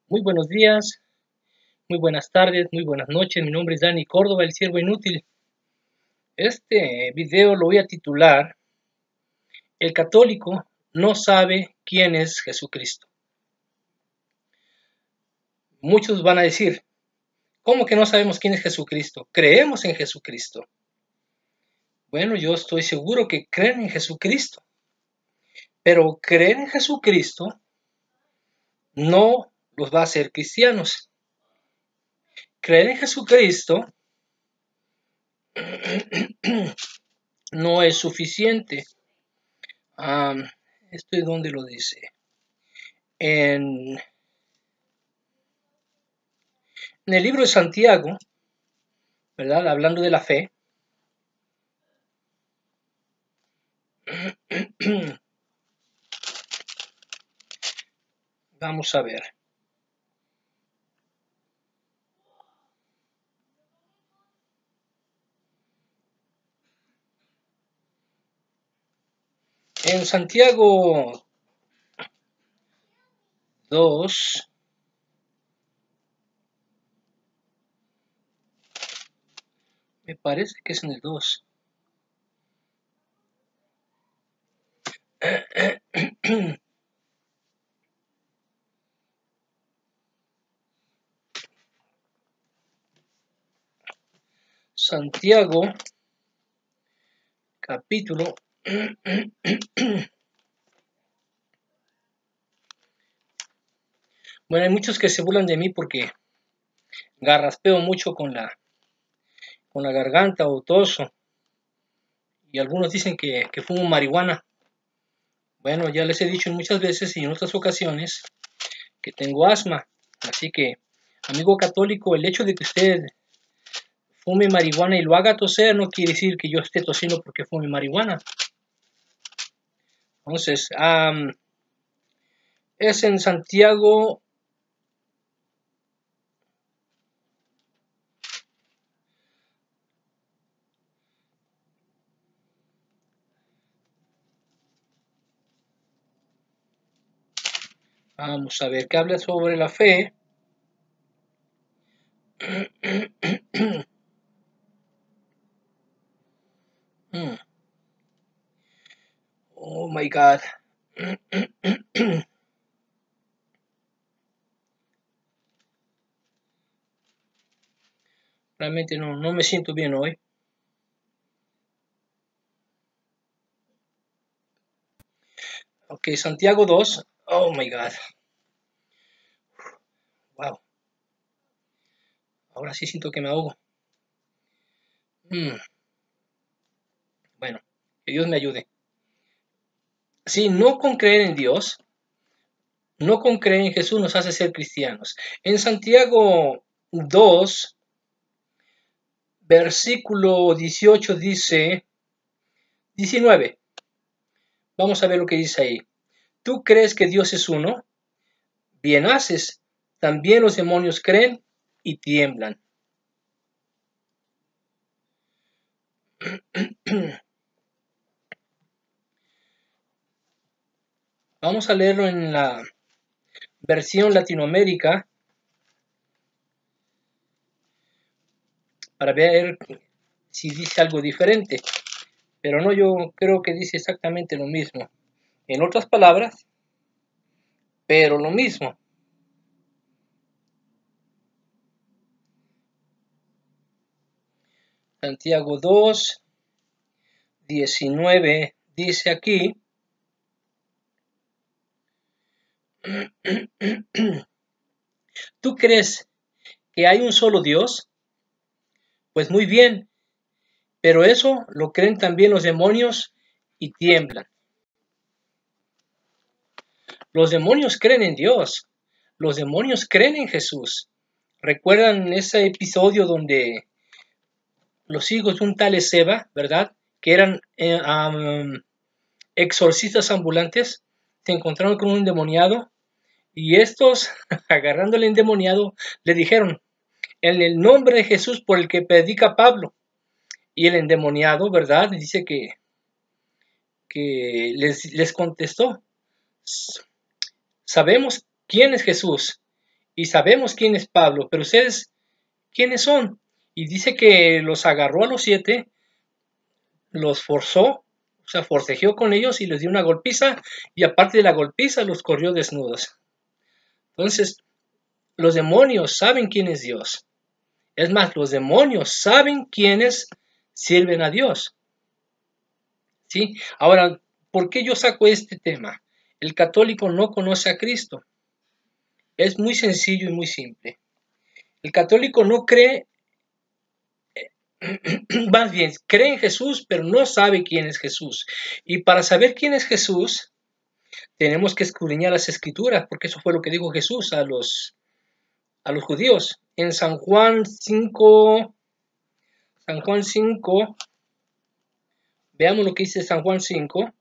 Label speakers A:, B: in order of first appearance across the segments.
A: Muy buenos días, muy buenas tardes, muy buenas noches. Mi nombre es Dani Córdoba, el siervo inútil. Este video lo voy a titular El católico no sabe quién es Jesucristo. Muchos van a decir, ¿cómo que no sabemos quién es Jesucristo? Creemos en Jesucristo. Bueno, yo estoy seguro que creen en Jesucristo, pero creer en Jesucristo no los va a hacer cristianos. Creer en Jesucristo no es suficiente. ¿Esto es donde lo dice? En el libro de Santiago, ¿verdad? Hablando de la fe. Vamos a ver. En Santiago 2, me parece que es en el 2. Santiago, capítulo. Bueno, hay muchos que se burlan de mí porque garraspeo mucho con la garganta o toso. Y algunos dicen que fumo marihuana. Bueno, ya les he dicho muchas veces y en otras ocasiones que tengo asma. Así que, amigo católico, el hecho de que usted fume marihuana y lo haga toser no quiere decir que yo esté tosiendo porque fume marihuana. Entonces, es en Santiago. Vamos a ver, que habla sobre la fe. Oh my God. Realmente no me siento bien hoy. Ok, Santiago 2. Oh my God. Wow. Ahora sí siento que me ahogo. Bueno, que Dios me ayude. Sí, no con creer en Dios, no con creer en Jesús nos hace ser cristianos. En Santiago 2, versículo 18 dice, 19. Vamos a ver lo que dice ahí. ¿Tú crees que Dios es uno? Bien haces. También los demonios creen y tiemblan. Vamos a leerlo en la versión Latinoamérica para ver si dice algo diferente. Pero no, yo creo que dice exactamente lo mismo. En otras palabras, pero lo mismo. Santiago 2, 19 dice aquí. ¿Tú crees que hay un solo Dios? Pues muy bien, pero eso lo creen también los demonios y tiemblan. Los demonios creen en Dios. Los demonios creen en Jesús. ¿Recuerdan ese episodio donde los hijos de un tal Ezeba, ¿verdad? Que eran exorcistas ambulantes, se encontraron con un endemoniado y estos, agarrando al endemoniado, le dijeron, en el nombre de Jesús por el que predica Pablo. Y el endemoniado, ¿verdad? Dice que les contestó, sabemos quién es Jesús Y sabemos quién es Pablo, pero ustedes, ¿quiénes son? Y dice que los agarró a los 7, los forzó, o sea, forcejeó con ellos y les dio una golpiza, y aparte de la golpiza los corrió desnudos. Entonces, los demonios saben quién es Dios. Es más, los demonios saben quiénes sirven a Dios. ¿Sí? Ahora, ¿por qué yo saco este tema? El católico no conoce a Cristo. Es muy sencillo y muy simple. El católico no cree, más bien, cree en Jesús, pero no sabe quién es Jesús. Y para saber quién es Jesús, tenemos que escudriñar las Escrituras, porque eso fue lo que dijo Jesús a los judíos. En San Juan 5, veamos lo que dice San Juan 5.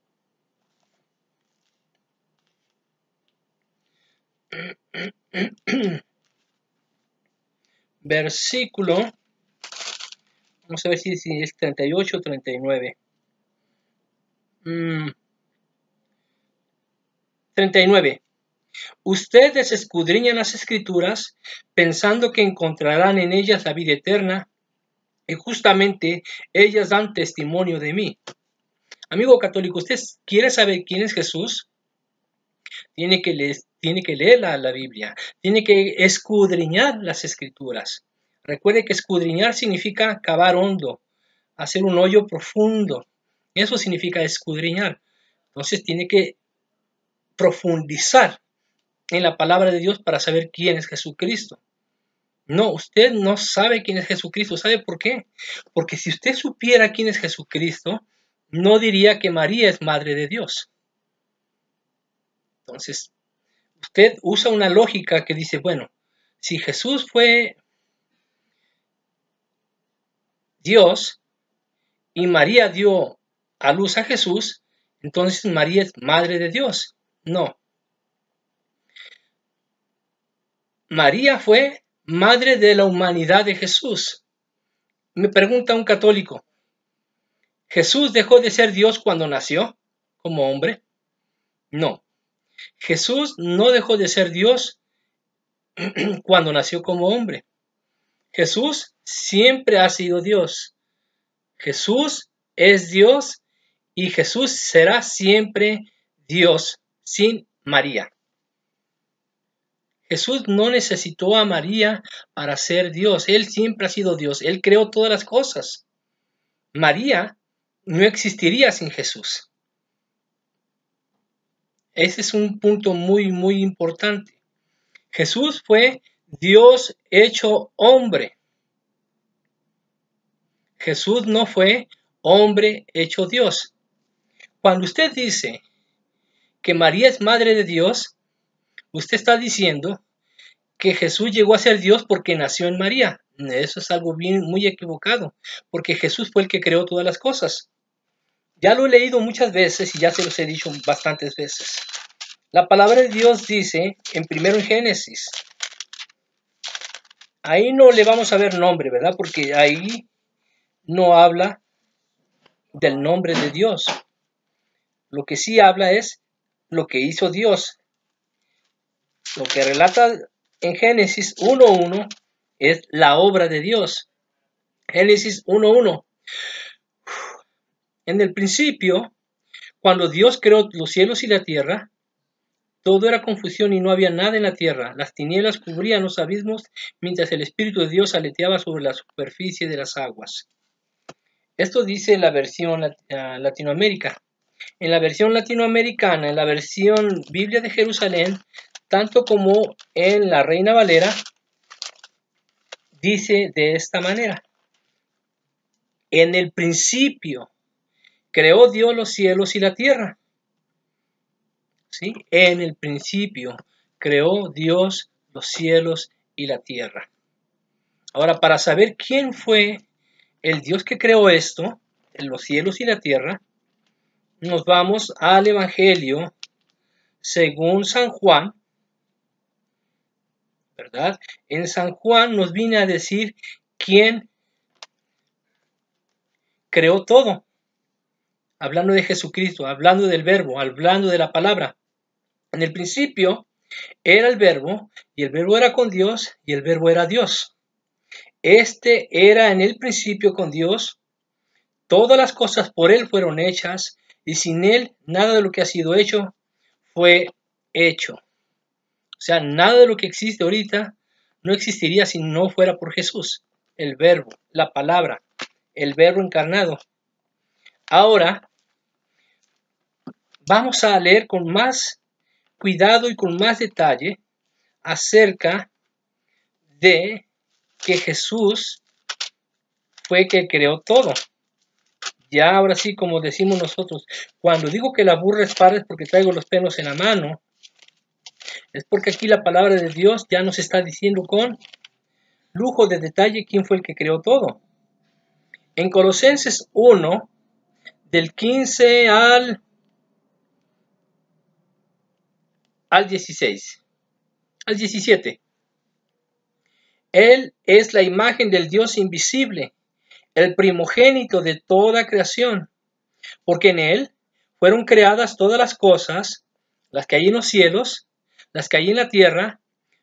A: Versículo, vamos a ver si es 38 o 39. 39. Ustedes escudriñan las Escrituras pensando que encontrarán en ellas la vida eterna, y justamente ellas dan testimonio de mí. Amigo católico, ¿usted quiere saber quién es Jesús? Tiene que leer la Biblia, tiene que escudriñar las Escrituras. Recuerde que escudriñar significa cavar hondo, hacer un hoyo profundo. Eso significa escudriñar. Entonces tiene que profundizar en la palabra de Dios para saber quién es Jesucristo. No, usted no sabe quién es Jesucristo. ¿Sabe por qué? Porque si usted supiera quién es Jesucristo, no diría que María es madre de Dios. Entonces, usted usa una lógica que dice, bueno, si Jesús fue Dios y María dio a luz a Jesús, entonces María es madre de Dios. No. María fue madre de la humanidad de Jesús. Me pregunta un católico, ¿Jesús dejó de ser Dios cuando nació como hombre? No. Jesús no dejó de ser Dios cuando nació como hombre. Jesús siempre ha sido Dios. Jesús es Dios y Jesús será siempre Dios sin María. Jesús no necesitó a María para ser Dios. Él siempre ha sido Dios. Él creó todas las cosas. María no existiría sin Jesús. Ese es un punto muy, muy importante. Jesús fue Dios hecho hombre. Jesús no fue hombre hecho Dios. Cuando usted dice que María es madre de Dios, usted está diciendo que Jesús llegó a ser Dios porque nació en María. Eso es algo muy equivocado, porque Jesús fue el que creó todas las cosas. Ya lo he leído muchas veces y ya se los he dicho bastantes veces. La palabra de Dios dice, primero en Génesis, ahí no le vamos a ver nombre, ¿verdad? Porque ahí no habla del nombre de Dios. Lo que sí habla es lo que hizo Dios. Lo que relata en Génesis 1:1 es la obra de Dios. Génesis 1:1. En el principio, cuando Dios creó los cielos y la tierra, todo era confusión y no había nada en la tierra. Las tinieblas cubrían los abismos, mientras el Espíritu de Dios aleteaba sobre la superficie de las aguas. Esto dice la versión Latinoamérica. En la versión latinoamericana, en la versión Biblia de Jerusalén, tanto como en la Reina Valera, dice de esta manera. En el principio creó Dios los cielos y la tierra. ¿Sí? En el principio creó Dios los cielos y la tierra. Ahora, para saber quién fue el Dios que creó esto, en los cielos y la tierra, nos vamos al Evangelio según San Juan, ¿verdad? En San Juan nos viene a decir quién creó todo. Hablando de Jesucristo, hablando del verbo, hablando de la palabra. En el principio Era el Verbo, y el Verbo era con Dios, y el Verbo era Dios. Este era en el principio con Dios. Todas las cosas por Él fueron hechas, y sin Él nada de lo que ha sido hecho fue hecho. O sea, nada de lo que existe ahorita no existiría si no fuera por Jesús, el Verbo, la palabra, el Verbo encarnado. Ahora, vamos a leer con más cuidado y con más detalle acerca de que Jesús fue que creó todo. Ya ahora sí, como decimos nosotros, cuando digo que la burra es parda es porque traigo los pelos en la mano, es porque aquí la palabra de Dios ya nos está diciendo con lujo de detalle quién fue el que creó todo. En Colosenses 1, del 15 al 16, al 17. Él es la imagen del Dios invisible, el primogénito de toda creación, porque en Él fueron creadas todas las cosas, las que hay en los cielos, las que hay en la tierra,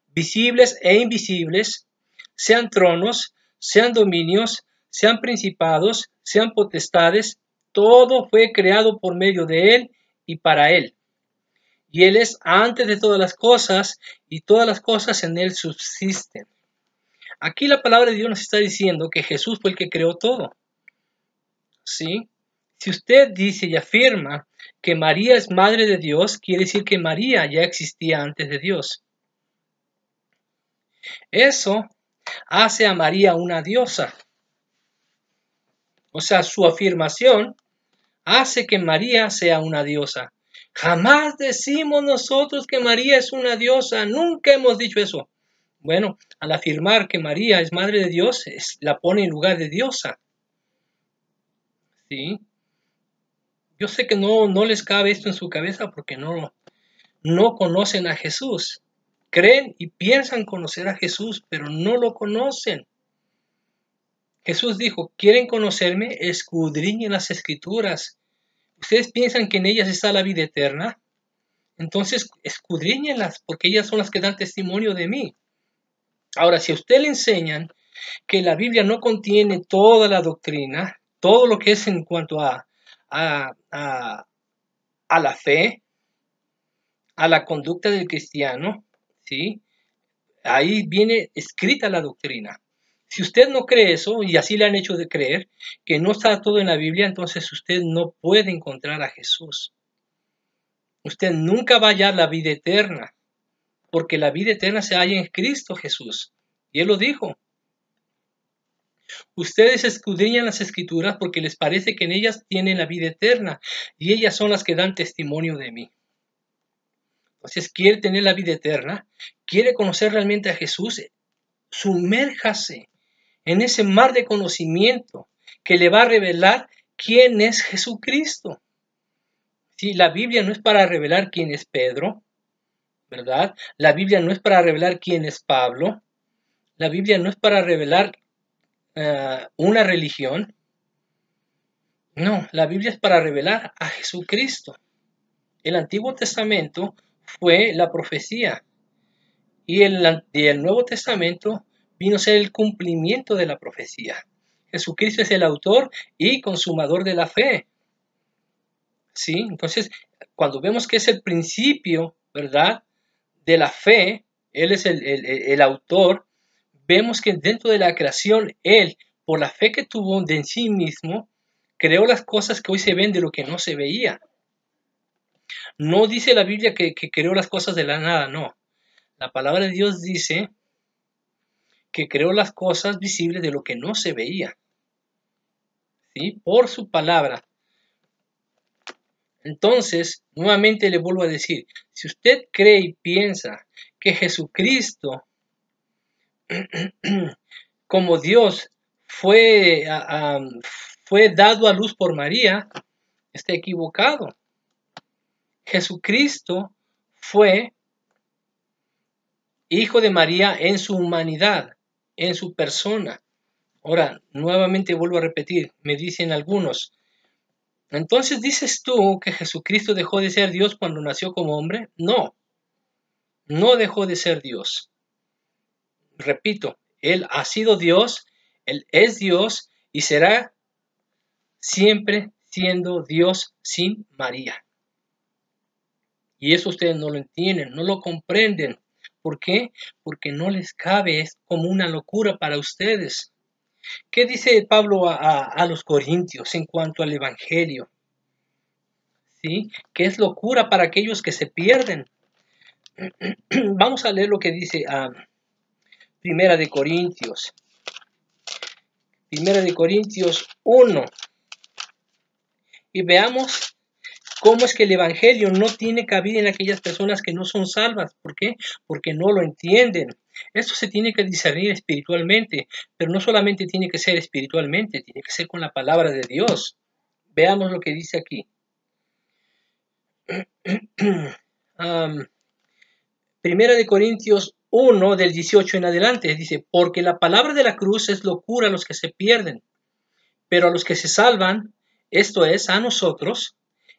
A: visibles e invisibles, sean tronos, sean dominios, sean principados, sean potestades, todo fue creado por medio de Él y para Él. Y Él es antes de todas las cosas, y todas las cosas en Él subsisten. Aquí la palabra de Dios nos está diciendo que Jesús fue el que creó todo. ¿Sí? Si usted dice y afirma que María es madre de Dios, quiere decir que María ya existía antes de Dios. Eso hace a María una diosa. O sea, su afirmación hace que María sea una diosa. Jamás decimos nosotros que María es una diosa. Nunca hemos dicho eso. Bueno, al afirmar que María es madre de Dios, la pone en lugar de diosa. ¿Sí? Yo sé que no les cabe esto en su cabeza porque no conocen a Jesús. Creen y piensan conocer a Jesús, pero no lo conocen. Jesús dijo, ¿quieren conocerme? Escudriñen las Escrituras. ¿Ustedes piensan que en ellas está la vida eterna? Entonces escudriñenlas, porque ellas son las que dan testimonio de mí. Ahora, si a usted le enseñan que la Biblia no contiene toda la doctrina, todo lo que es en cuanto a la fe, a la conducta del cristiano, ¿sí? Ahí viene escrita la doctrina. Si usted no cree eso, y así le han hecho de creer, que no está todo en la Biblia, entonces usted no puede encontrar a Jesús. Usted nunca va a hallar la vida eterna, porque la vida eterna se halla en Cristo Jesús. Y Él lo dijo. Ustedes escudriñan las Escrituras porque les parece que en ellas tienen la vida eterna, y ellas son las que dan testimonio de mí. Entonces, quiere tener la vida eterna, quiere conocer realmente a Jesús, sumérjase en ese mar de conocimiento que le va a revelar quién es Jesucristo. Sí, la Biblia no es para revelar quién es Pedro, ¿verdad? La Biblia no es para revelar quién es Pablo. La Biblia no es para revelar una religión. No, la Biblia es para revelar a Jesucristo. El Antiguo Testamento fue la profecía y el Nuevo Testamento vino a ser el cumplimiento de la profecía. Jesucristo es el autor y consumador de la fe. ¿Sí? Entonces, cuando vemos que es el principio, ¿verdad?, de la fe, Él es el autor, vemos que dentro de la creación, Él, por la fe que tuvo de en sí mismo, creó las cosas que hoy se ven de lo que no se veía. No dice la Biblia que creó las cosas de la nada, no. La palabra de Dios dice que creó las cosas visibles de lo que no se veía. ¿Sí? Por su palabra. Entonces, nuevamente le vuelvo a decir, si usted cree y piensa que Jesucristo, como Dios, fue dado a luz por María, está equivocado. Jesucristo fue hijo de María en su humanidad, en su persona. Ahora, nuevamente vuelvo a repetir, me dicen algunos, entonces dices tú que Jesucristo dejó de ser Dios cuando nació como hombre. No, no dejó de ser Dios. Repito, Él ha sido Dios, Él es Dios y será siempre siendo Dios sin María. Y eso ustedes no lo entienden, no lo comprenden. ¿Por qué? Porque no les cabe, es como una locura para ustedes. ¿Qué dice Pablo a los Corintios en cuanto al Evangelio? ¿Sí? Que es locura para aquellos que se pierden. Vamos a leer lo que dice Primera de Corintios. Primera de Corintios 1. Y veamos cómo es que el Evangelio no tiene cabida en aquellas personas que no son salvas. ¿Por qué? Porque no lo entienden. Esto se tiene que discernir espiritualmente, pero no solamente tiene que ser espiritualmente, tiene que ser con la palabra de Dios. Veamos lo que dice aquí. Primera de Corintios 1, del 18 en adelante, dice, porque la palabra de la cruz es locura a los que se pierden, pero a los que se salvan, esto es, a nosotros,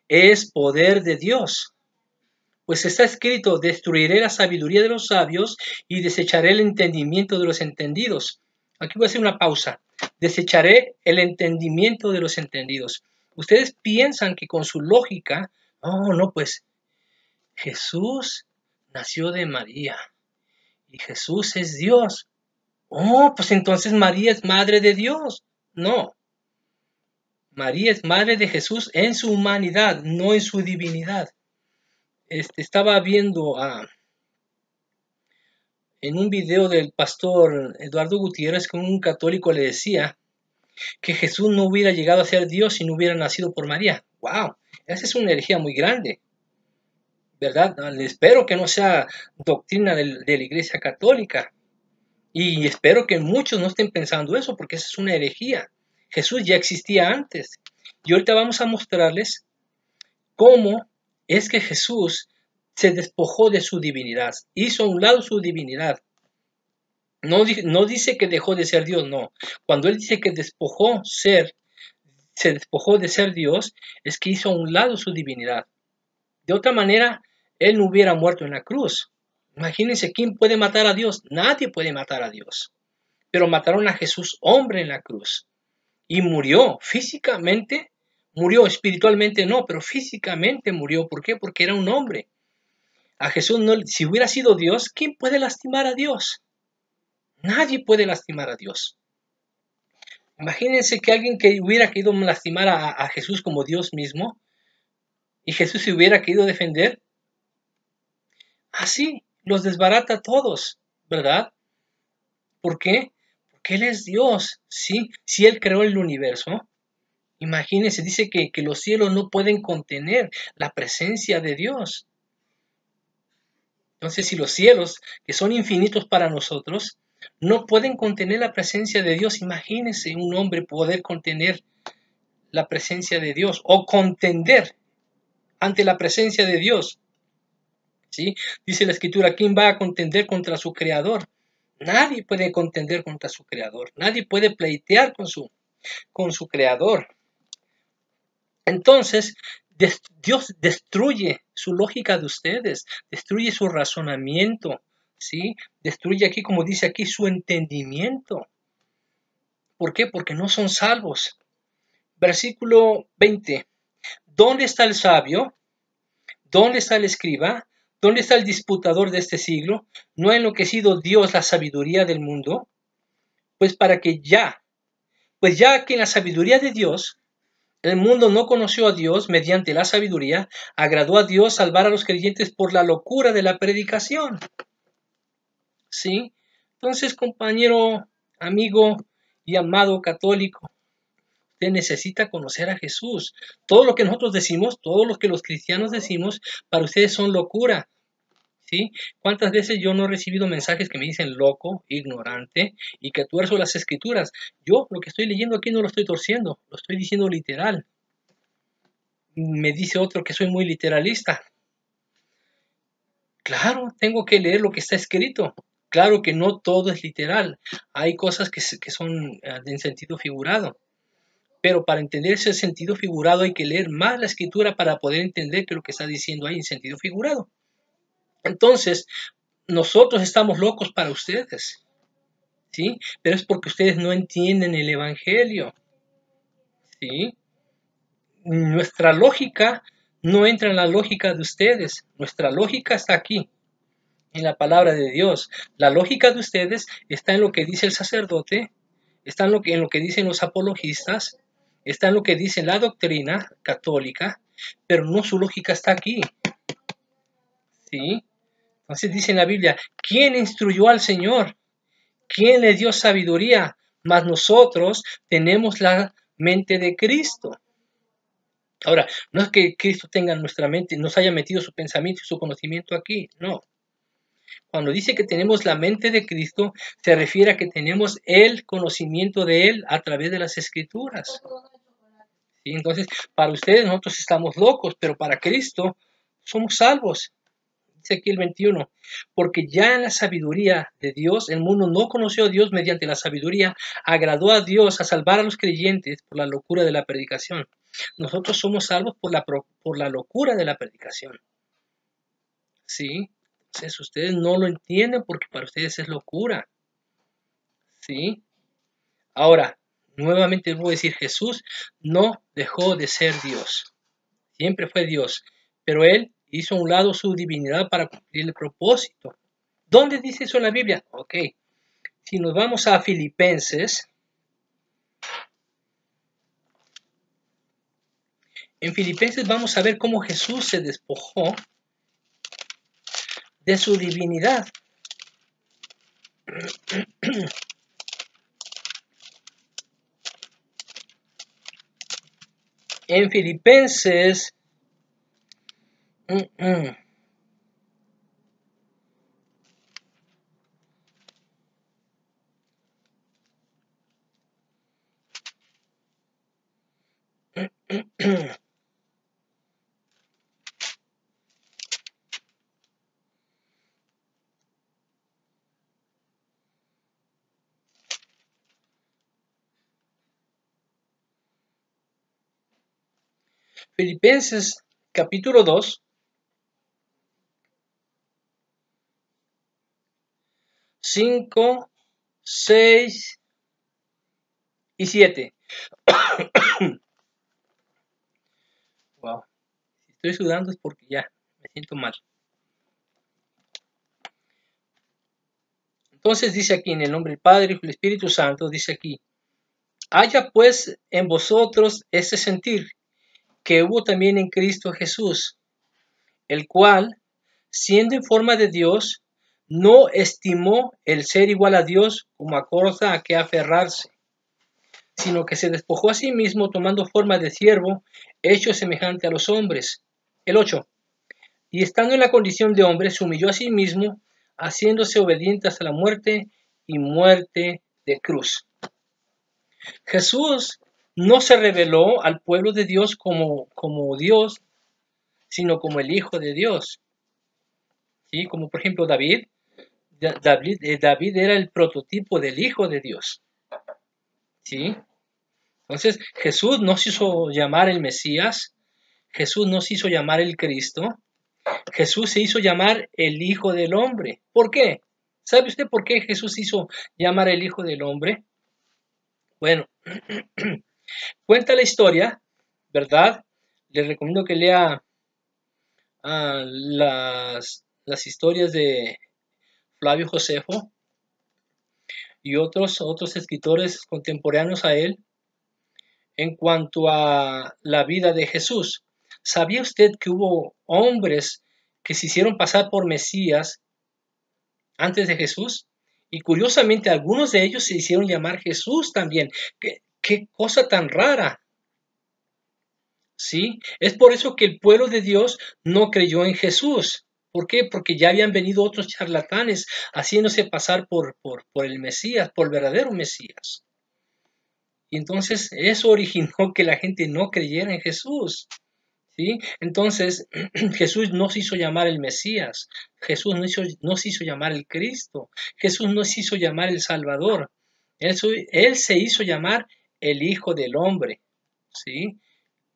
A: es poder de Dios. Pues está escrito, destruiré la sabiduría de los sabios y desecharé el entendimiento de los entendidos. Aquí voy a hacer una pausa. Desecharé el entendimiento de los entendidos. Ustedes piensan que con su lógica, no, pues Jesús nació de María y Jesús es Dios. Pues entonces María es madre de Dios. No, María es madre de Jesús en su humanidad, no en su divinidad. Estaba viendo en un video del pastor Eduardo Gutiérrez que un católico le decía que Jesús no hubiera llegado a ser Dios si no hubiera nacido por María. ¡Wow! Esa es una herejía muy grande, ¿verdad? Espero que no sea doctrina de la Iglesia Católica. Y espero que muchos no estén pensando eso, porque esa es una herejía. Jesús ya existía antes. Y ahorita vamos a mostrarles cómo es que Jesús se despojó de su divinidad, hizo a un lado su divinidad. No dice que dejó de ser Dios, no. Cuando él dice que se despojó de ser Dios, es que hizo a un lado su divinidad. De otra manera, él no hubiera muerto en la cruz. Imagínense, ¿quién puede matar a Dios? Nadie puede matar a Dios. Pero mataron a Jesús hombre en la cruz. Y murió físicamente, murió espiritualmente no, pero físicamente murió. ¿Por qué? Porque era un hombre. A Jesús no, si hubiera sido Dios, ¿quién puede lastimar a Dios? Nadie puede lastimar a Dios. Imagínense que alguien que hubiera querido lastimar a Jesús como Dios mismo y Jesús se hubiera querido defender. Así los desbarata a todos, ¿verdad? ¿Por qué? Porque Él es Dios, ¿sí? Si Él creó el universo, imagínense, dice que los cielos no pueden contener la presencia de Dios. Entonces, si los cielos, que son infinitos para nosotros, no pueden contener la presencia de Dios, imagínense un hombre poder contener la presencia de Dios o contender ante la presencia de Dios. ¿Sí? Dice la Escritura, ¿quién va a contender contra su Creador? Nadie puede contender contra su Creador. Nadie puede pleitear con su Creador. Entonces, Dios destruye su lógica de ustedes, destruye su razonamiento, ¿sí? Destruye aquí, como dice aquí, su entendimiento. ¿Por qué? Porque no son salvos. Versículo 20. ¿Dónde está el sabio? ¿Dónde está el escriba? ¿Dónde está el disputador de este siglo? ¿No ha enloquecido Dios la sabiduría del mundo? Pues ya que en la sabiduría de Dios, el mundo no conoció a Dios mediante la sabiduría, agradó a Dios salvar a los creyentes por la locura de la predicación. ¿Sí? Entonces, compañero, amigo y amado católico, usted necesita conocer a Jesús. Todo lo que nosotros decimos, todo lo que los cristianos decimos, para ustedes son locura. ¿Sí? ¿Cuántas veces yo no he recibido mensajes que me dicen loco, ignorante y que tuerzo las escrituras? Yo lo que estoy leyendo aquí no lo estoy torciendo, lo estoy diciendo literal. Me dice otro que soy muy literalista. Claro, tengo que leer lo que está escrito. Claro que no todo es literal. Hay cosas que son en sentido figurado. Pero para entender ese sentido figurado hay que leer más la escritura para poder entender que lo que está diciendo ahí en sentido figurado. Entonces, nosotros estamos locos para ustedes, ¿sí? Pero es porque ustedes no entienden el Evangelio, ¿sí? Nuestra lógica no entra en la lógica de ustedes. Nuestra lógica está aquí, en la palabra de Dios. La lógica de ustedes está en lo que dice el sacerdote, está en lo que dicen los apologistas, está en lo que dice la doctrina católica, pero no, su lógica está aquí, ¿sí? Entonces dice en la Biblia, ¿quién instruyó al Señor? ¿Quién le dio sabiduría? Mas nosotros tenemos la mente de Cristo. Ahora, no es que Cristo tenga en nuestra mente, nos haya metido su pensamiento y su conocimiento aquí, no. Cuando dice que tenemos la mente de Cristo, se refiere a que tenemos el conocimiento de Él a través de las Escrituras. ¿Sí? Entonces, para ustedes nosotros estamos locos, pero para Cristo somos salvos. Dice aquí el 21, porque ya en la sabiduría de Dios, el mundo no conoció a Dios mediante la sabiduría, agradó a Dios a salvar a los creyentes por la locura de la predicación. Nosotros somos salvos por la locura de la predicación. ¿Sí? Entonces ustedes no lo entienden porque para ustedes es locura. ¿Sí? Ahora, nuevamente les voy a decir, Jesús no dejó de ser Dios. Siempre fue Dios, pero Él hizo a un lado su divinidad para cumplir el propósito. ¿Dónde dice eso en la Biblia? Ok, si nos vamos a Filipenses, en Filipenses vamos a ver cómo Jesús se despojó de su divinidad. En Filipenses, Filipenses capítulo 2, 5, 6 y 7. Wow, si estoy sudando es porque ya me siento mal. Entonces dice aquí en el nombre del Padre y del Espíritu Santo, dice aquí, haya pues en vosotros ese sentir que hubo también en Cristo Jesús, el cual, siendo en forma de Dios, no estimó el ser igual a Dios como a cosa a que aferrarse, sino que se despojó a sí mismo tomando forma de siervo, hecho semejante a los hombres. El 8. Y estando en la condición de hombre, se humilló a sí mismo, haciéndose obediente hasta la muerte y muerte de cruz. Jesús no se reveló al pueblo de Dios como Dios, sino como el Hijo de Dios. ¿Sí? Como por ejemplo David. David era el prototipo del Hijo de Dios. ¿Sí? Entonces Jesús no se hizo llamar el Mesías, Jesús no se hizo llamar el Cristo, Jesús se hizo llamar el Hijo del Hombre. ¿Por qué? ¿Sabe usted por qué Jesús se hizo llamar el Hijo del Hombre? Bueno, cuenta la historia, ¿verdad? Les recomiendo que lea las historias de Flavio Josefo y otros escritores contemporáneos a él en cuanto a la vida de Jesús. ¿Sabía usted que hubo hombres que se hicieron pasar por Mesías antes de Jesús? Y curiosamente algunos de ellos se hicieron llamar Jesús también. ¿Qué cosa tan rara? ¿Sí? Es por eso que el pueblo de Dios no creyó en Jesús. ¿Por qué? Porque ya habían venido otros charlatanes haciéndose pasar por el Mesías, por el verdadero Mesías. Y entonces eso originó que la gente no creyera en Jesús. ¿Sí? Entonces Jesús no se hizo llamar el Mesías, Jesús no se hizo llamar el Cristo, Jesús no se hizo llamar el Salvador, él se hizo llamar el Hijo del Hombre. ¿Sí?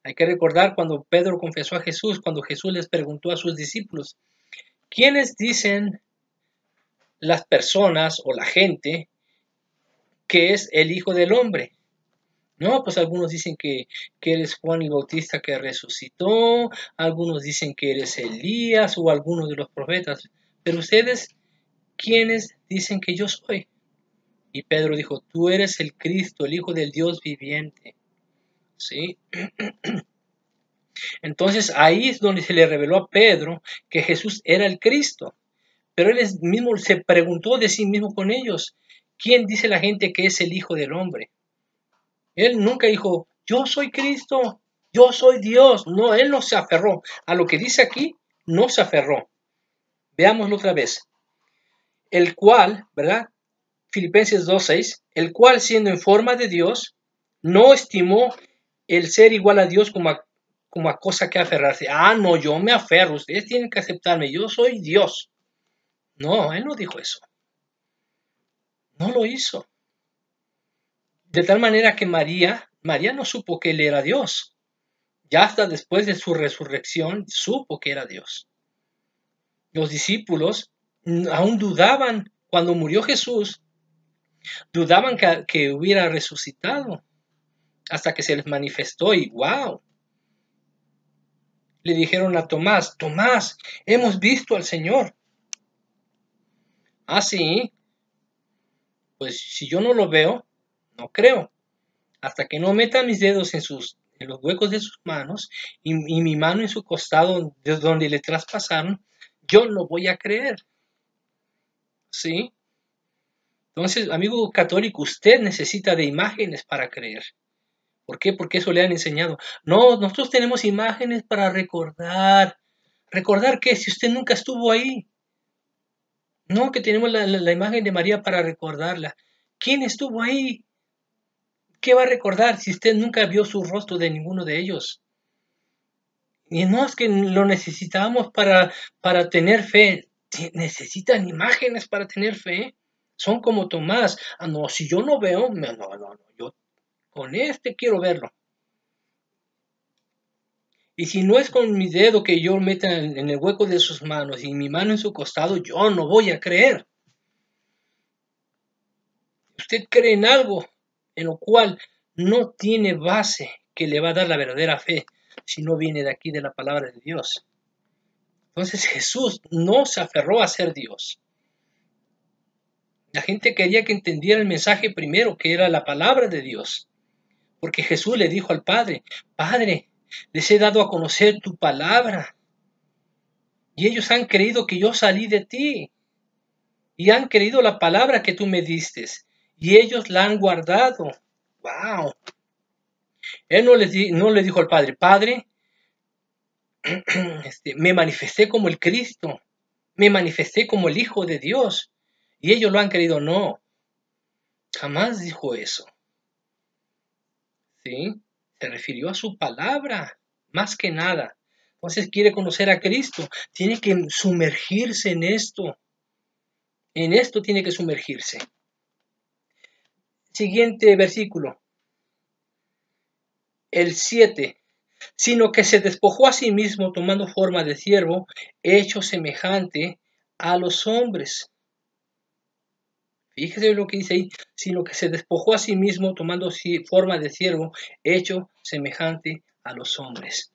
A: Hay que recordar cuando Pedro confesó a Jesús, cuando Jesús les preguntó a sus discípulos, ¿quiénes dicen las personas o la gente que es el Hijo del Hombre. No, pues algunos dicen que eres Juan el Bautista que resucitó, algunos dicen que eres Elías o algunos de los profetas. Pero ustedes, ¿quiénes dicen que yo soy? Y Pedro dijo, tú eres el Cristo, el Hijo del Dios viviente. ¿Sí? Entonces ahí es donde se le reveló a Pedro que Jesús era el Cristo. Pero él mismo se preguntó de sí mismo con ellos, ¿quién dice la gente que es el Hijo del Hombre? Él nunca dijo, yo soy Cristo, yo soy Dios. No, él no se aferró. A lo que dice aquí, no se aferró. Veámoslo otra vez. El cual, ¿verdad? Filipenses 2:6, el cual siendo en forma de Dios, no estimó el ser igual a Dios como a cosa que aferrarse. Ah, no, yo me aferro, ustedes tienen que aceptarme, yo soy Dios. No, él no dijo eso. No lo hizo. De tal manera que María no supo que él era Dios. Ya hasta después de su resurrección supo que era Dios. Los discípulos aún dudaban cuando murió Jesús, dudaban que hubiera resucitado hasta que se les manifestó y ¡wow! Le dijeron a Tomás, Tomás, hemos visto al Señor. Ah, sí, pues si yo no lo veo, no creo. Hasta que no meta mis dedos en los huecos de sus manos y mi mano en su costado desde donde le traspasaron, yo no voy a creer. ¿Sí? Entonces, amigo católico, usted necesita de imágenes para creer. ¿Por qué? Porque eso le han enseñado. No, nosotros tenemos imágenes para recordar. ¿Recordar qué? Si usted nunca estuvo ahí. No, que tenemos la imagen de María para recordarla. ¿Quién estuvo ahí? ¿Qué va a recordar si usted nunca vio su rostro de ninguno de ellos? Y no es que lo necesitamos para tener fe. Necesitan imágenes para tener fe. Son como Tomás. Ah, no, si yo no veo, no, yo con este quiero verlo. Y si no es con mi dedo que yo meta en el hueco de sus manos y mi mano en su costado, yo no voy a creer. Usted cree en algo en lo cual no tiene base que le va a dar la verdadera fe si no viene de aquí de la palabra de Dios. Entonces Jesús no se aferró a ser Dios. La gente quería que entendiera el mensaje primero, que era la palabra de Dios. Porque Jesús le dijo al Padre, Padre, les he dado a conocer tu palabra. Y ellos han creído que yo salí de ti. Y han creído la palabra que tú me diste. Y ellos la han guardado. ¡Wow! Él no le dijo al Padre, Padre, me manifesté como el Cristo. Me manifesté como el Hijo de Dios. Y ellos lo han creído. No. Jamás dijo eso. ¿Sí? Se refirió a su palabra, más que nada. Entonces quiere conocer a Cristo, tiene que sumergirse en esto. En esto tiene que sumergirse. Siguiente versículo. El 7. Sino que se despojó a sí mismo tomando forma de siervo, hecho semejante a los hombres. Fíjese lo que dice ahí, sino que se despojó a sí mismo tomando forma de siervo, hecho semejante a los hombres.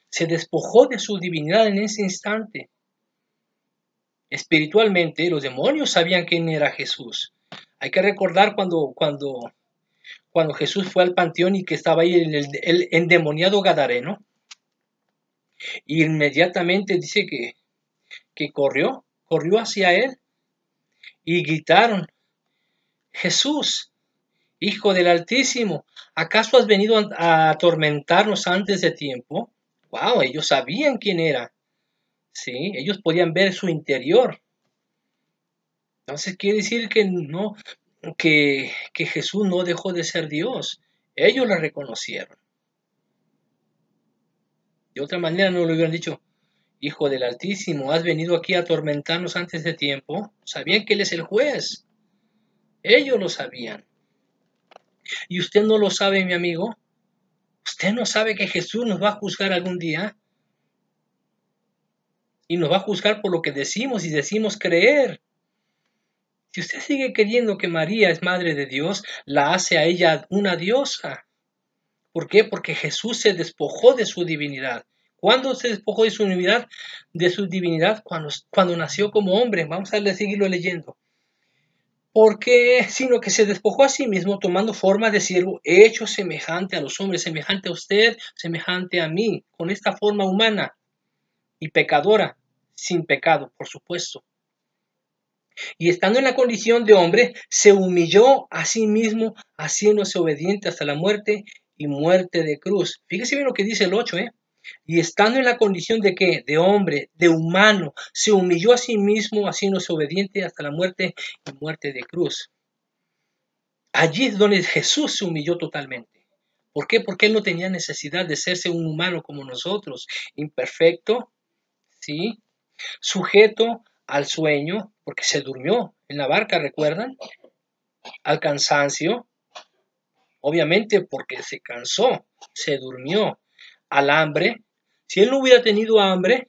A: Se despojó de su divinidad en ese instante. Espiritualmente, los demonios sabían quién era Jesús. Hay que recordar cuando Jesús fue al panteón y que estaba ahí el endemoniado Gadareno. Y inmediatamente dice que corrió hacia él y gritaron, Jesús, Hijo del Altísimo, ¿acaso has venido a atormentarnos antes de tiempo? Wow, ellos sabían quién era. Sí, ellos podían ver su interior. Entonces quiere decir que no, que Jesús no dejó de ser Dios. Ellos lo reconocieron. De otra manera no lo hubieran dicho, Hijo del Altísimo, has venido aquí a atormentarnos antes de tiempo. Sabían que Él es el juez. Ellos lo sabían. ¿Y usted no lo sabe, mi amigo? ¿Usted no sabe que Jesús nos va a juzgar algún día? Y nos va a juzgar por lo que decimos y decimos creer. Si usted sigue creyendo que María es madre de Dios, la hace a ella una diosa. ¿Por qué? Porque Jesús se despojó de su divinidad. ¿Cuándo se despojó de su divinidad? De su divinidad cuando nació como hombre. Vamos a seguirlo leyendo. ¿Por qué? Sino que se despojó a sí mismo tomando forma de siervo, hecho semejante a los hombres, semejante a usted, semejante a mí, con esta forma humana y pecadora, sin pecado, por supuesto. Y estando en la condición de hombre, se humilló a sí mismo, haciéndose obediente hasta la muerte y muerte de cruz. Fíjese bien lo que dice el 8, ¿eh? Y estando en la condición de qué? De hombre, de humano, se humilló a sí mismo, haciéndose obediente hasta la muerte y muerte de cruz. Allí es donde Jesús se humilló totalmente. ¿Por qué? Porque él no tenía necesidad de serse un humano como nosotros, imperfecto, ¿sí? Sujeto al sueño, porque se durmió en la barca, ¿recuerdan? Al cansancio, obviamente porque se cansó, se durmió. Al hambre, si él no hubiera tenido hambre,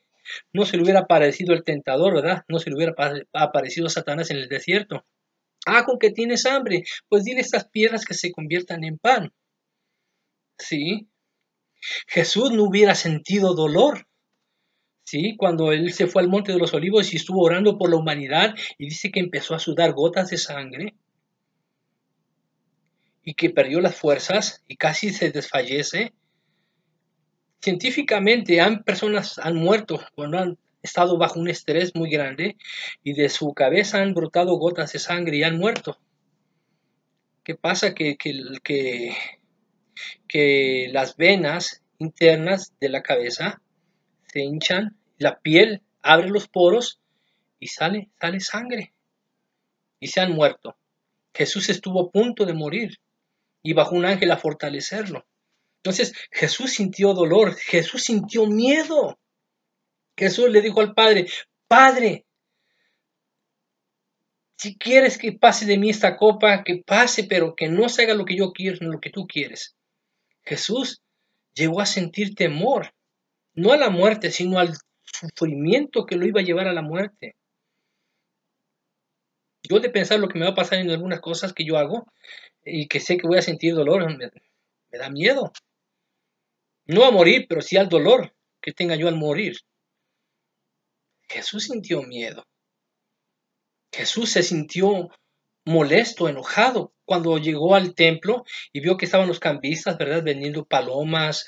A: no se le hubiera aparecido el tentador, ¿verdad? No se le hubiera aparecido Satanás en el desierto. Ah, con que tienes hambre, pues dile a estas piedras que se conviertan en pan. Sí, Jesús no hubiera sentido dolor. Sí, cuando él se fue al Monte de los Olivos y estuvo orando por la humanidad y dice que empezó a sudar gotas de sangre y que perdió las fuerzas y casi se desfallece. Científicamente, personas han muerto cuando han estado bajo un estrés muy grande y de su cabeza han brotado gotas de sangre y han muerto. ¿Qué pasa? Que las venas internas de la cabeza se hinchan, la piel abre los poros y sale sangre y se han muerto. Jesús estuvo a punto de morir y bajó un ángel a fortalecerlo. Entonces Jesús sintió dolor, Jesús sintió miedo. Jesús le dijo al Padre, Padre, si quieres que pase de mí esta copa, que pase, pero que no se haga lo que yo quiero, sino lo que tú quieres. Jesús llegó a sentir temor, no a la muerte, sino al sufrimiento que lo iba a llevar a la muerte. Yo de pensar lo que me va a pasar en algunas cosas que yo hago y que sé que voy a sentir dolor, me da miedo. No a morir, pero sí al dolor que tenga yo al morir. Jesús sintió miedo. Jesús se sintió molesto, enojado, cuando llegó al templo y vio que estaban los cambistas, ¿verdad? Vendiendo palomas,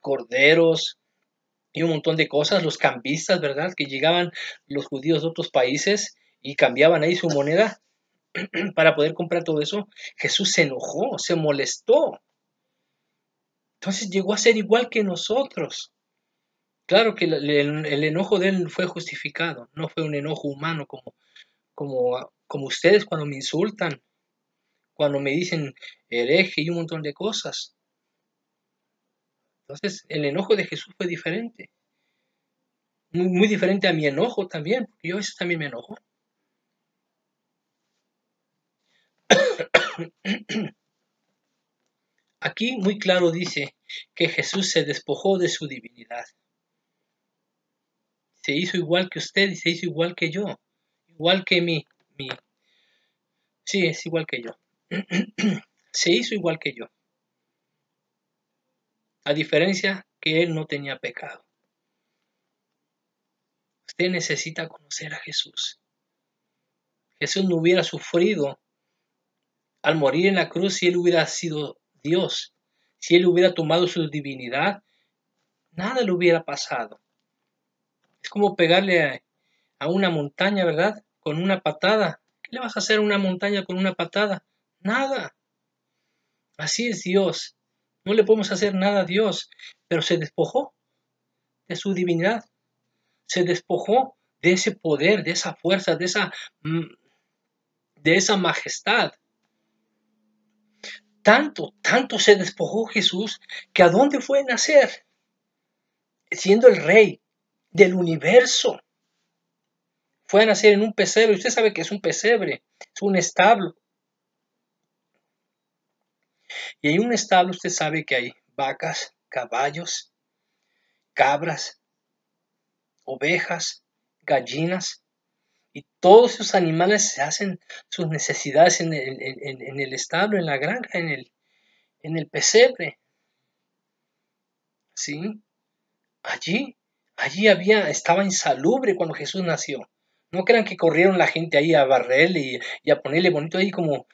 A: corderos y un montón de cosas. Los cambistas, ¿verdad? Que llegaban los judíos de otros países y cambiaban ahí su moneda para poder comprar todo eso. Jesús se enojó, se molestó. Entonces llegó a ser igual que nosotros. Claro que el enojo de él fue justificado, no fue un enojo humano como ustedes cuando me insultan, cuando me dicen hereje y un montón de cosas. Entonces el enojo de Jesús fue diferente, muy, muy diferente a mi enojo también, porque yo a veces también me enojo. Aquí muy claro dice que Jesús se despojó de su divinidad. Se hizo igual que usted y se hizo igual que yo, igual que sí, es igual que yo. Se hizo igual que yo, a diferencia que él no tenía pecado. Usted necesita conocer a Jesús. Jesús no hubiera sufrido al morir en la cruz si él hubiera sido Dios. Si él hubiera tomado su divinidad, nada le hubiera pasado. Es como pegarle a una montaña, ¿verdad? Con una patada. ¿Qué le vas a hacer a una montaña con una patada? Nada. Así es Dios. No le podemos hacer nada a Dios, pero se despojó de su divinidad. Se despojó de ese poder, de esa fuerza, de esa majestad. Tanto se despojó Jesús que ¿a dónde fue a nacer? Siendo el rey del universo. Fue a nacer en un pesebre. Usted sabe que es un pesebre, es un establo. Y en un establo usted sabe que hay vacas, caballos, cabras, ovejas, gallinas. Y todos esos animales se hacen sus necesidades en el establo, en la granja, en el pesebre. ¿Sí? Allí, estaba insalubre cuando Jesús nació. No crean que corrieron la gente ahí a barrerle y a ponerle bonito ahí como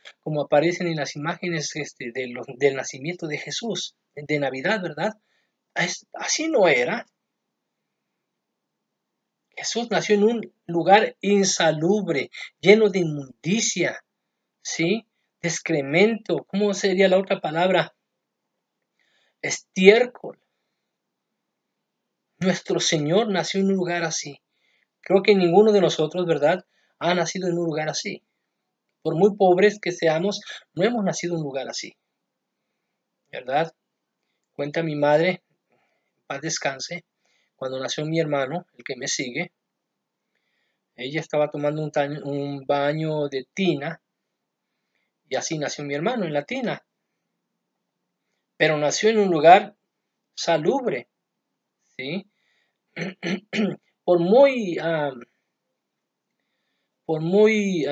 A: aparecen en las imágenes del nacimiento de Jesús, de Navidad, ¿verdad? Así no era. Jesús nació en un lugar insalubre, lleno de inmundicia, ¿sí? De excremento, ¿cómo sería la otra palabra? Estiércol. Nuestro Señor nació en un lugar así. Creo que ninguno de nosotros, ¿verdad?, ha nacido en un lugar así. Por muy pobres que seamos, no hemos nacido en un lugar así, ¿verdad? Cuenta mi madre, paz descanse, cuando nació mi hermano, el que me sigue, ella estaba tomando un baño de tina y así nació mi hermano en la tina. Pero nació en un lugar salubre, ¿sí? Por muy, por muy,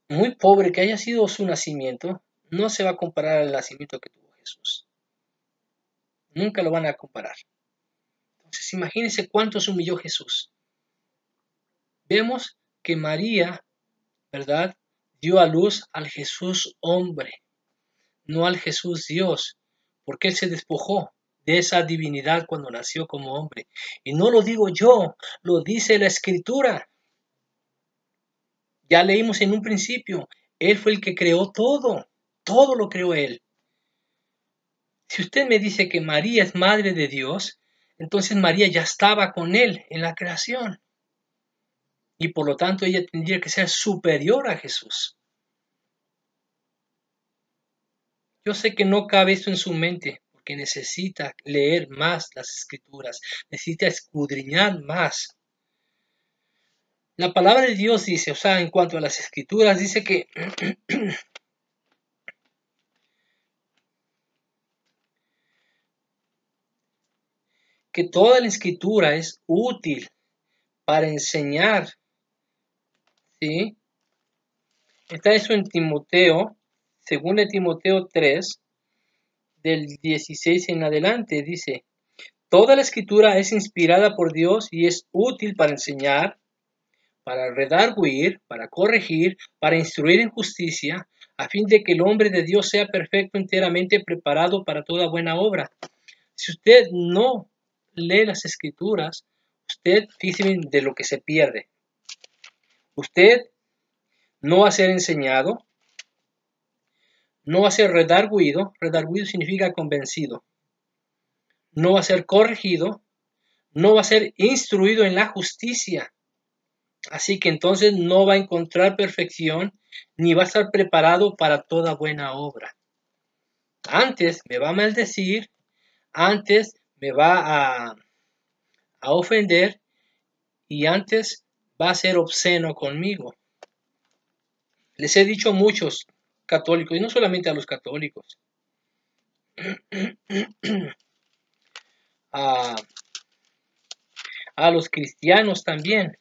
A: muy pobre que haya sido su nacimiento, no se va a comparar al nacimiento que tuvo Jesús. Nunca lo van a comparar. Entonces, imagínense cuánto se humilló Jesús. Vemos que María, ¿verdad?, dio a luz al Jesús hombre, no al Jesús Dios, porque Él se despojó de esa divinidad cuando nació como hombre. Y no lo digo yo, lo dice la Escritura. Ya leímos en un principio, Él fue el que creó todo lo creó Él. Si usted me dice que María es madre de Dios, entonces María ya estaba con Él en la creación. Y por lo tanto ella tendría que ser superior a Jesús. Yo sé que no cabe esto en su mente, porque necesita leer más las Escrituras, necesita escudriñar más. La palabra de Dios dice, o sea, en cuanto a las Escrituras, dice que que toda la Escritura es útil para enseñar, ¿sí? Está eso en Timoteo, según Timoteo 3, del 16 en adelante, dice, toda la Escritura es inspirada por Dios y es útil para enseñar, para redarguir, para corregir, para instruir en justicia, a fin de que el hombre de Dios sea perfecto, enteramente preparado para toda buena obra. Si usted no lee las Escrituras, usted, fíjese de lo que se pierde. Usted no va a ser enseñado, no va a ser redarguido significa convencido, no va a ser corregido, no va a ser instruido en la justicia. Así que entonces no va a encontrar perfección ni va a estar preparado para toda buena obra. Antes me va a maldecir, antes me va a ofender y antes va a ser obsceno conmigo. Les he dicho a muchos católicos, y no solamente a los católicos, a los cristianos también.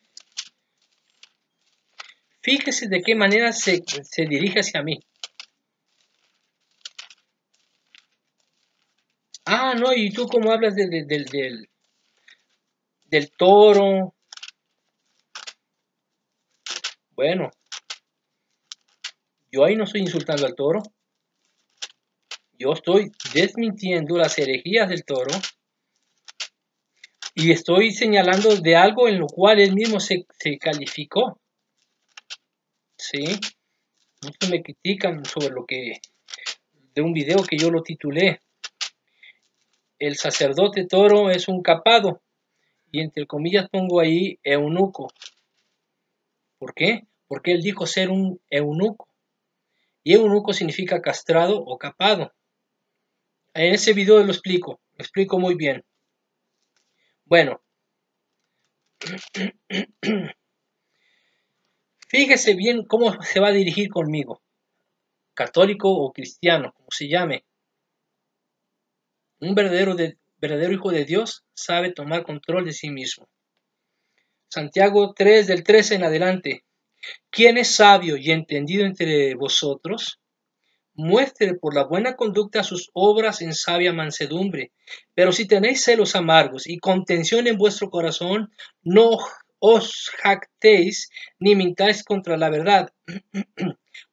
A: Fíjese de qué manera se dirige hacia mí. Ah, no, ¿y tú cómo hablas del toro? Bueno, yo ahí no estoy insultando al toro. Yo estoy desmintiendo las herejías del toro y estoy señalando de algo en lo cual él mismo se calificó. ¿Sí? Muchos me critican sobre de un video que yo lo titulé, el sacerdote toro es un capado, y entre comillas pongo ahí eunuco. ¿Por qué? Porque él dijo ser un eunuco, y eunuco significa castrado o capado. En ese video lo explico muy bien. Bueno, fíjese bien cómo se va a dirigir conmigo, católico o cristiano, como se llame. Un verdadero hijo de Dios sabe tomar control de sí mismo. Santiago 3, del 13 en adelante. ¿Quién es sabio y entendido entre vosotros? Muestre por la buena conducta sus obras en sabia mansedumbre. Pero si tenéis celos amargos y contención en vuestro corazón, no os jactéis ni mintáis contra la verdad.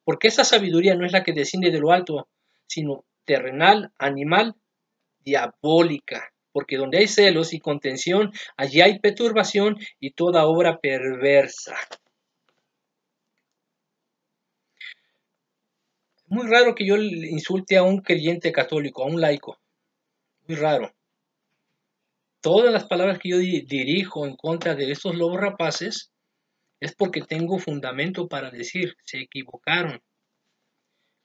A: Porque esta sabiduría no es la que desciende de lo alto, sino terrenal, animal, diabólica. Porque donde hay celos y contención, allí hay perturbación y toda obra perversa. Muy raro que yo le insulte a un creyente católico, a un laico. Muy raro. Todas las palabras que yo dirijo en contra de estos lobos rapaces es porque tengo fundamento para decir, se equivocaron.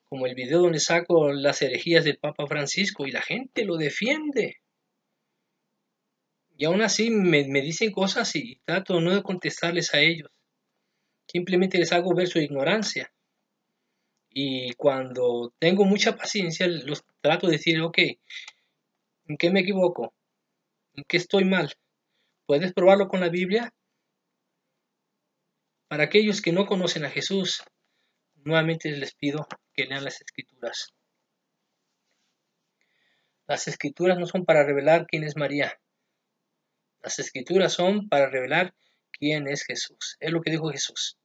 A: Como el video donde saco las herejías del Papa Francisco y la gente lo defiende. Y aún así me dicen cosas y trato no de contestarles a ellos. Simplemente les hago ver su ignorancia. Y cuando tengo mucha paciencia, los trato de decir, ok, ¿en qué me equivoco? ¿En qué estoy mal? ¿Puedes probarlo con la Biblia? Para aquellos que no conocen a Jesús, nuevamente les pido que lean las Escrituras. Las Escrituras no son para revelar quién es María. Las Escrituras son para revelar quién es Jesús. Es lo que dijo Jesús.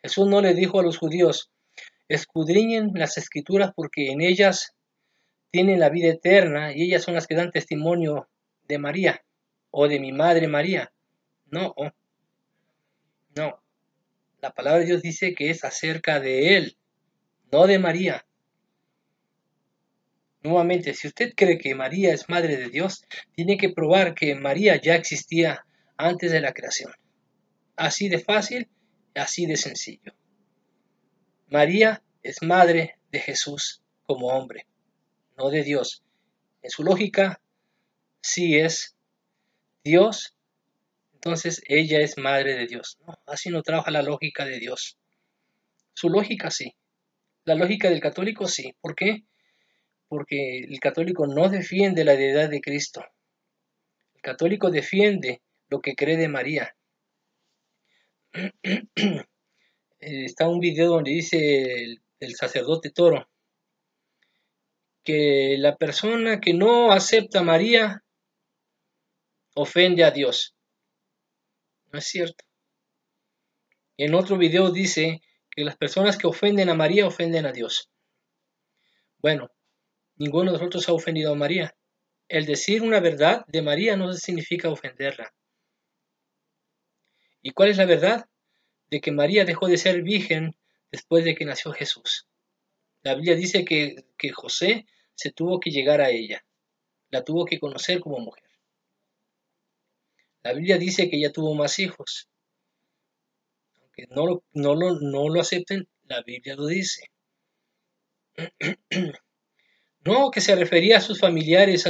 A: Jesús no le dijo a los judíos, escudriñen las Escrituras porque en ellas tienen la vida eterna y ellas son las que dan testimonio de María o de mi madre María. No, no. La palabra de Dios dice que es acerca de Él, no de María. Nuevamente, si usted cree que María es madre de Dios, tiene que probar que María ya existía antes de la creación. Así de fácil, así de sencillo. María es madre de Jesús como hombre, no de Dios. En su lógica, sí es Dios, entonces ella es madre de Dios. No, así no trabaja la lógica de Dios. Su lógica sí. La lógica del católico sí. ¿Por qué? Porque el católico no defiende la deidad de Cristo. El católico defiende lo que cree de María. Está un video donde dice el sacerdote Toro que la persona que no acepta a María ofende a Dios. No es cierto. En otro video dice que las personas que ofenden a María ofenden a Dios. Bueno, ninguno de nosotros ha ofendido a María. El decir una verdad de María no significa ofenderla. ¿Y cuál es la verdad? De que María dejó de ser virgen después de que nació Jesús. La Biblia dice que José se tuvo que llegar a ella, la tuvo que conocer como mujer. La Biblia dice que ella tuvo más hijos. Aunque no lo acepten, la Biblia lo dice. No, que se refería a sus familiares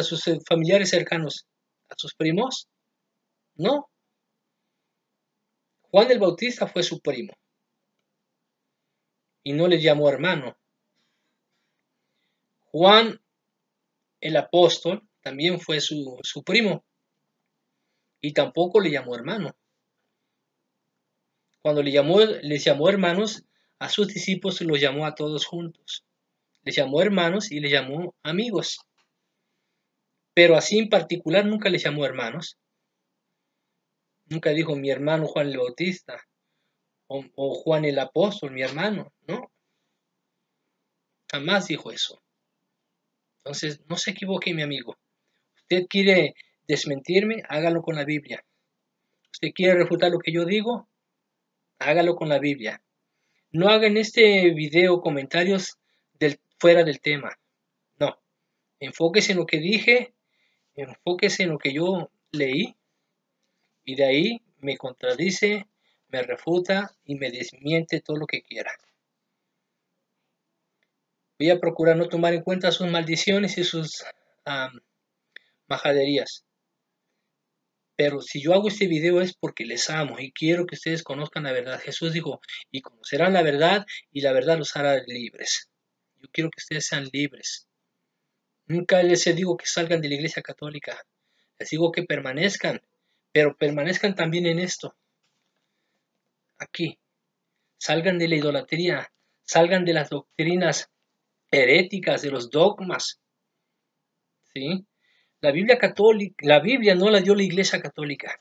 A: cercanos, a sus primos. No, Juan el Bautista fue su primo y no le llamó hermano. Juan el apóstol también fue su primo y tampoco le llamó hermano. Cuando les llamó hermanos, a sus discípulos los llamó a todos juntos. Les llamó hermanos y les llamó amigos. Pero así en particular nunca les llamó hermanos. Nunca dijo mi hermano Juan el Bautista o Juan el apóstol, mi hermano. No, jamás dijo eso. Entonces, no se equivoque, mi amigo. Usted quiere desmentirme, hágalo con la Biblia. Usted quiere refutar lo que yo digo, hágalo con la Biblia. No haga en este video comentarios fuera del tema. No. Enfóquese en lo que dije, enfóquese en lo que yo leí y de ahí me contradice, me refuta y me desmiente todo lo que quiera. Voy a procurar no tomar en cuenta sus maldiciones y sus majaderías. Pero si yo hago este video es porque les amo y quiero que ustedes conozcan la verdad. Jesús dijo, y conocerán la verdad y la verdad los hará libres. Yo quiero que ustedes sean libres. Nunca les digo que salgan de la iglesia católica. Les digo que permanezcan, pero permanezcan también en esto, aquí. Salgan de la idolatría, salgan de las doctrinas heréticas, de los dogmas, ¿sí? La Biblia católica, la Biblia no la dio la Iglesia Católica.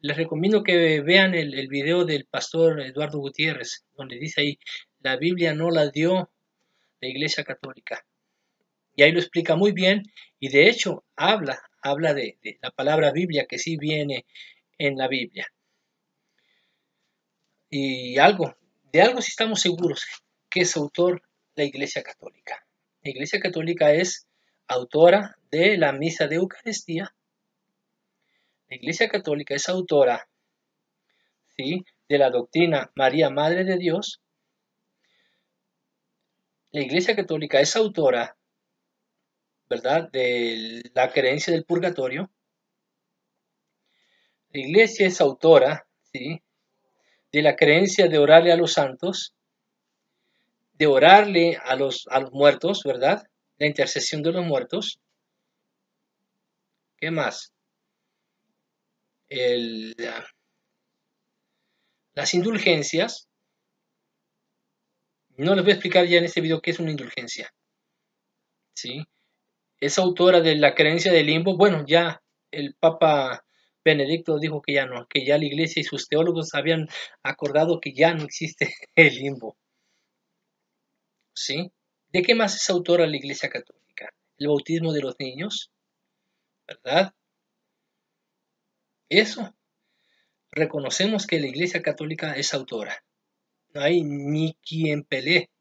A: Les recomiendo que vean el video del pastor Eduardo Gutiérrez, donde dice ahí, la Biblia no la dio la Iglesia Católica. Y ahí lo explica muy bien, y de hecho habla de la palabra Biblia que sí viene en la Biblia. Y de algo sí estamos seguros, que es autor la Iglesia Católica. La Iglesia Católica es autora de la misa de Eucaristía. La Iglesia Católica es autora, ¿sí?, de la doctrina María, Madre de Dios. La Iglesia Católica es autora, ¿verdad?, de la creencia del purgatorio. La Iglesia es autora, ¿sí?, de la creencia de orarle a los santos, de orarle a los muertos, ¿verdad?, la intercesión de los muertos. ¿Qué más? Las indulgencias. No les voy a explicar ya en este video qué es una indulgencia, ¿sí? Es autora de la creencia del limbo. Bueno, ya el Papa Benedicto dijo que ya no, que ya la Iglesia y sus teólogos habían acordado que ya no existe el limbo, ¿sí? ¿De qué más es autora la Iglesia Católica? El bautismo de los niños, ¿verdad? Eso, reconocemos que la Iglesia Católica es autora. No hay ni quien pelee.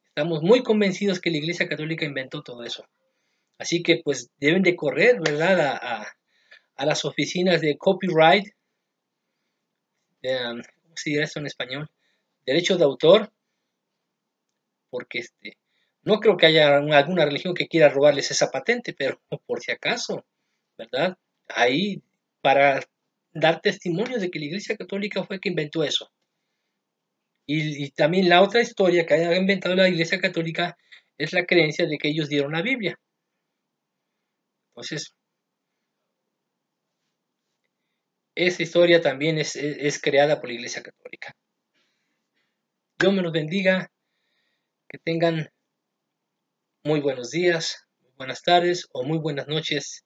A: Estamos muy convencidos que la Iglesia Católica inventó todo eso. Así que pues deben de correr, ¿verdad?, a las oficinas de copyright, ¿cómo se dirá esto en español? Derecho de autor, porque no creo que haya alguna religión que quiera robarles esa patente, pero por si acaso, ¿verdad? Ahí para dar testimonio de que la Iglesia Católica fue que inventó eso. Y también la otra historia que haya inventado la Iglesia Católica es la creencia de que ellos dieron la Biblia. Entonces, esa historia también es creada por la Iglesia Católica. Dios me los bendiga, que tengan muy buenos días, muy buenas tardes o muy buenas noches.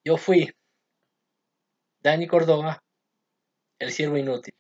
A: Yo fui Dani Córdoba, el siervo inútil.